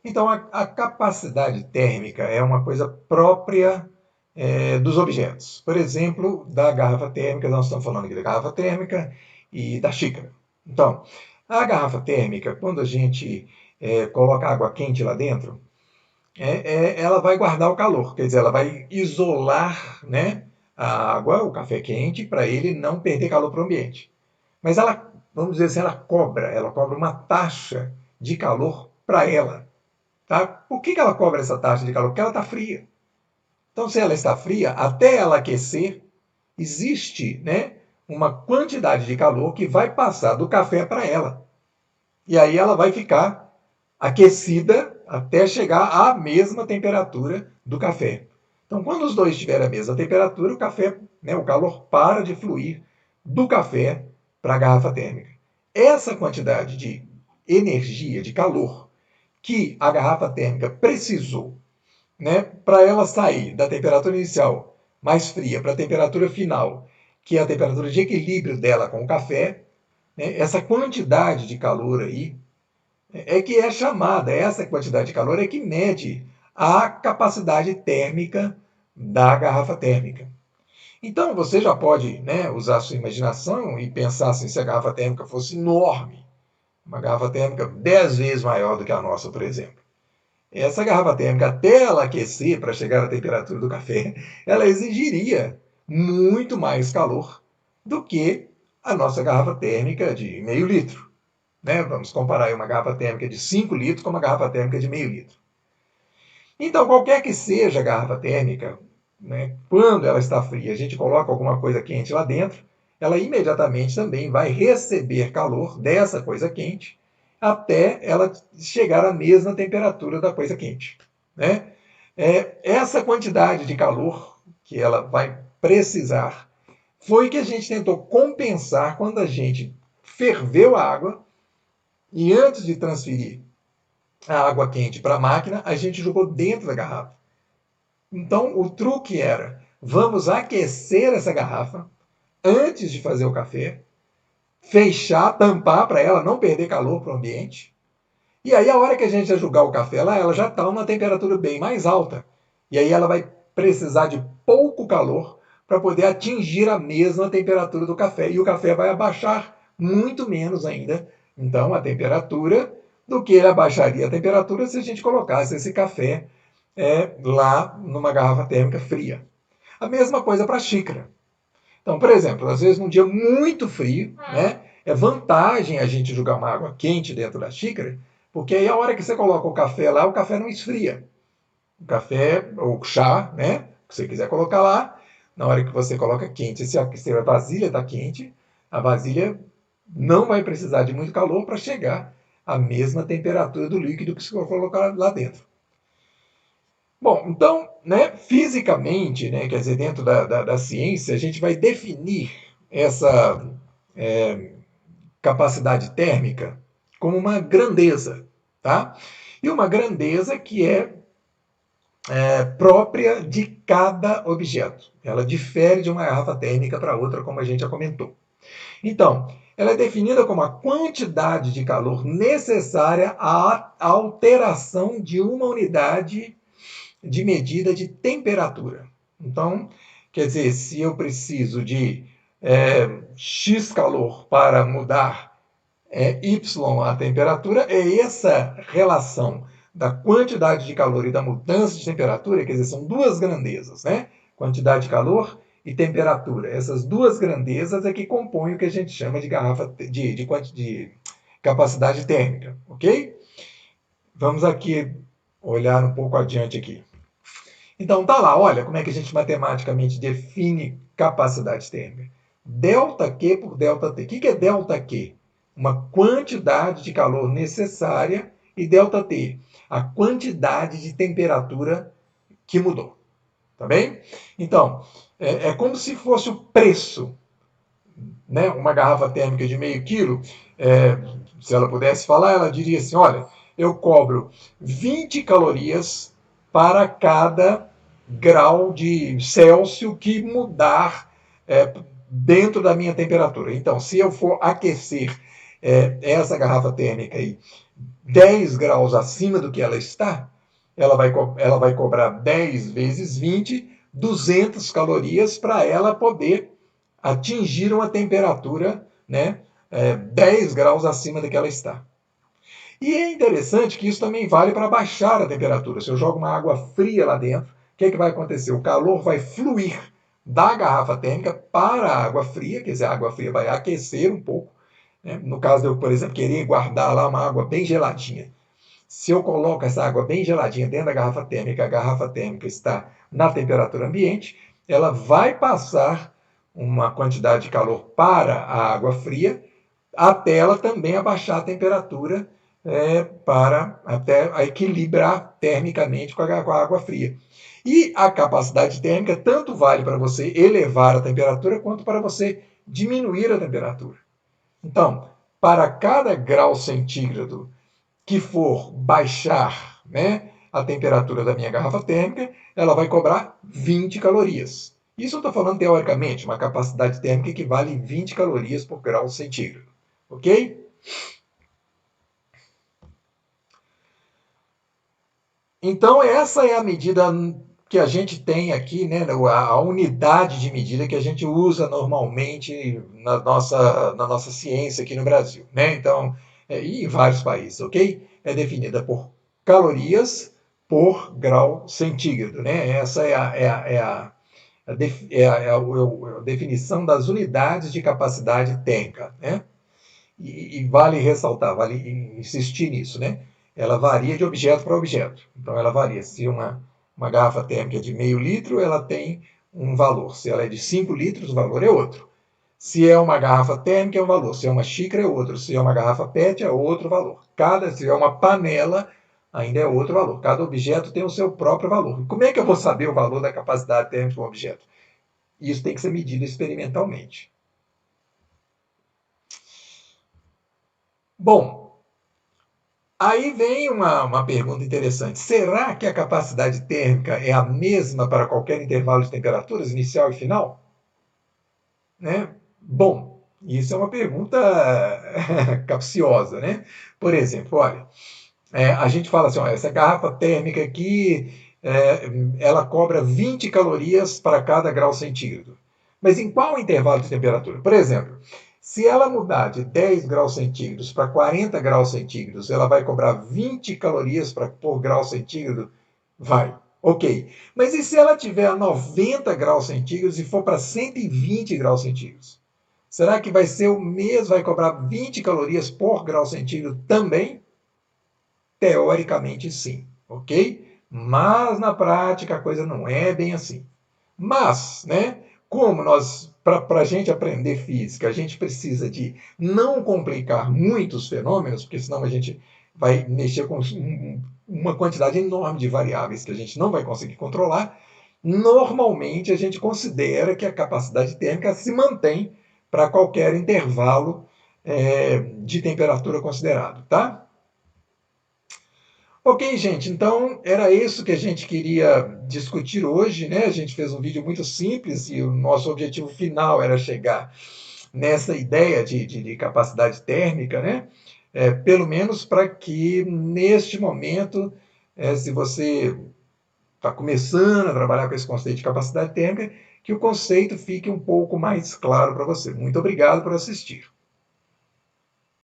Então, a capacidade térmica é uma coisa própria dos objetos. Por exemplo, da garrafa térmica, nós estamos falando aqui da garrafa térmica e da xícara. Então, a garrafa térmica, quando a gente coloca água quente lá dentro, ela vai guardar o calor, quer dizer, ela vai isolar, né, a água, o café quente, para ele não perder calor para o ambiente. Mas ela, vamos dizer assim, ela cobra uma taxa de calor para ela. Tá? Por que ela cobra essa taxa de calor? Porque ela está fria. Então, se ela está fria, até ela aquecer, existe, né, uma quantidade de calor que vai passar do café para ela. E aí ela vai ficar aquecida até chegar à mesma temperatura do café. Então, quando os dois tiverem a mesma temperatura, o café, né, o calor para de fluir do café para a garrafa térmica. Essa quantidade de energia, de calor, que a garrafa térmica precisou, né, para ela sair da temperatura inicial mais fria para a temperatura final, que é a temperatura de equilíbrio dela com o café, né, essa quantidade de calor aí que é chamada, essa quantidade de calor é que mede a capacidade térmica da garrafa térmica. Então você já pode, né, usar a sua imaginação e pensar assim, se a garrafa térmica fosse enorme, uma garrafa térmica 10 vezes maior do que a nossa, por exemplo. Essa garrafa térmica, até ela aquecer para chegar à temperatura do café, ela exigiria muito mais calor do que a nossa garrafa térmica de meio litro. Né? Vamos comparar uma garrafa térmica de 5 litros com uma garrafa térmica de meio litro. Então, qualquer que seja a garrafa térmica, né, quando ela está fria, a gente coloca alguma coisa quente lá dentro, ela imediatamente também vai receber calor dessa coisa quente até ela chegar à mesma temperatura da coisa quente. Né? Essa quantidade de calor que ela vai precisar foi que a gente tentou compensar quando a gente ferveu a água e antes de transferir a água quente para a máquina, a gente jogou dentro da garrafa. Então, o truque era: vamos aquecer essa garrafa antes de fazer o café, fechar, tampar para ela não perder calor para o ambiente. E aí, a hora que a gente jogar o café lá, ela já está uma temperatura bem mais alta. E aí, ela vai precisar de pouco calor para poder atingir a mesma temperatura do café. E o café vai abaixar muito menos ainda, então, a temperatura do que ele abaixaria a temperatura se a gente colocasse esse café lá numa garrafa térmica fria. A mesma coisa para a xícara. Então, por exemplo, às vezes num dia muito frio, né, é vantagem a gente jogar uma água quente dentro da xícara, porque aí a hora que você coloca o café lá, o café não esfria. O café ou chá, né, que você quiser colocar lá, na hora que você coloca quente, se a vasilha está quente, a vasilha não vai precisar de muito calor para chegar à mesma temperatura do líquido que você colocar lá dentro. Bom, então, né, fisicamente, né, quer dizer, dentro da ciência, a gente vai definir essa é, capacidade térmica como uma grandeza, tá? E uma grandeza que é própria de cada objeto. Ela difere de uma garrafa térmica para outra, como a gente já comentou. Então, ela é definida como a quantidade de calor necessária à alteração de uma unidade de medida de temperatura. Então, quer dizer, se eu preciso de X calor para mudar Y a temperatura, é essa relação da quantidade de calor e da mudança de temperatura, quer dizer, são duas grandezas, né? Quantidade de calor e temperatura. Essas duas grandezas é que compõem o que a gente chama de garrafa de capacidade térmica, ok? Vamos aqui olhar um pouco adiante aqui. Então tá lá, olha como é que a gente matematicamente define capacidade térmica. Delta Q por delta T. O que é delta Q? Uma quantidade de calor necessária e delta T, a quantidade de temperatura que mudou. Tá bem? Então, é como se fosse o preço, né? Uma garrafa térmica de meio quilo, se ela pudesse falar, ela diria assim, olha, eu cobro 20 calorias para cada grau de Celsius que mudar dentro da minha temperatura. Então, se eu for aquecer essa garrafa térmica aí 10 graus acima do que ela está, ela vai cobrar 10 vezes 20, 200 calorias para ela poder atingir uma temperatura, né, 10 graus acima da que ela está. E é interessante que isso também vale para baixar a temperatura. Se eu jogo uma água fria lá dentro, o que vai acontecer? O calor vai fluir da garrafa térmica para a água fria, quer dizer, a água fria vai aquecer um pouco. Né? No caso de eu, por exemplo, querer guardar lá uma água bem geladinha. Se eu coloco essa água bem geladinha dentro da garrafa térmica, a garrafa térmica está na temperatura ambiente, ela vai passar uma quantidade de calor para a água fria, até ela também abaixar a temperatura para até equilibrar termicamente com a água fria. E a capacidade térmica tanto vale para você elevar a temperatura quanto para você diminuir a temperatura. Então, para cada grau centígrado que for baixar, né, a temperatura da minha garrafa térmica, ela vai cobrar 20 calorias. Isso eu estou falando teoricamente, uma capacidade térmica equivale a 20 calorias por grau centígrado. Ok? Então, essa é a medida que a gente tem aqui, né, a unidade de medida que a gente usa normalmente na nossa ciência aqui no Brasil. Né? Então, e em vários países, ok? É definida por calorias por grau centígrado. Né? Essa a definição das unidades de capacidade térmica. Né? E vale ressaltar, vale insistir nisso, né? Ela varia de objeto para objeto. Então, ela varia. Se uma garrafa térmica é de meio litro, ela tem um valor. Se ela é de 5 litros, o valor é outro. Se é uma garrafa térmica, é um valor. Se é uma xícara, é outro. Se é uma garrafa PET, é outro valor. Se é uma panela, ainda é outro valor. Cada objeto tem o seu próprio valor. Como é que eu vou saber o valor da capacidade térmica de um objeto? Isso tem que ser medido experimentalmente. Bom, aí vem uma pergunta interessante. Será que a capacidade térmica é a mesma para qualquer intervalo de temperaturas, inicial e final? Né? Bom, isso é uma pergunta capciosa. Né? Por exemplo, olha, a gente fala assim, ó, essa garrafa térmica aqui, ela cobra 20 calorias para cada grau centígrado. Mas em qual intervalo de temperatura? Por exemplo, se ela mudar de 10 graus centígrados para 40 graus centígrados, ela vai cobrar 20 calorias por grau centígrado? Vai. Ok. Mas e se ela tiver a 90 graus centígrados e for para 120 graus centígrados? Será que vai ser o mesmo, vai cobrar 20 calorias por grau centígrado também? Teoricamente, sim. Ok? Mas na prática a coisa não é bem assim. Mas, né, como para a gente aprender física, a gente precisa de não complicar muitos fenômenos, porque senão a gente vai mexer com uma quantidade enorme de variáveis que a gente não vai conseguir controlar. Normalmente a gente considera que a capacidade térmica se mantém para qualquer intervalo de temperatura considerado, tá? Ok, gente, então era isso que a gente queria discutir hoje, né? A gente fez um vídeo muito simples e o nosso objetivo final era chegar nessa ideia de capacidade térmica, né? Pelo menos para que neste momento, se você está começando a trabalhar com esse conceito de capacidade térmica, que o conceito fique um pouco mais claro para você. Muito obrigado por assistir.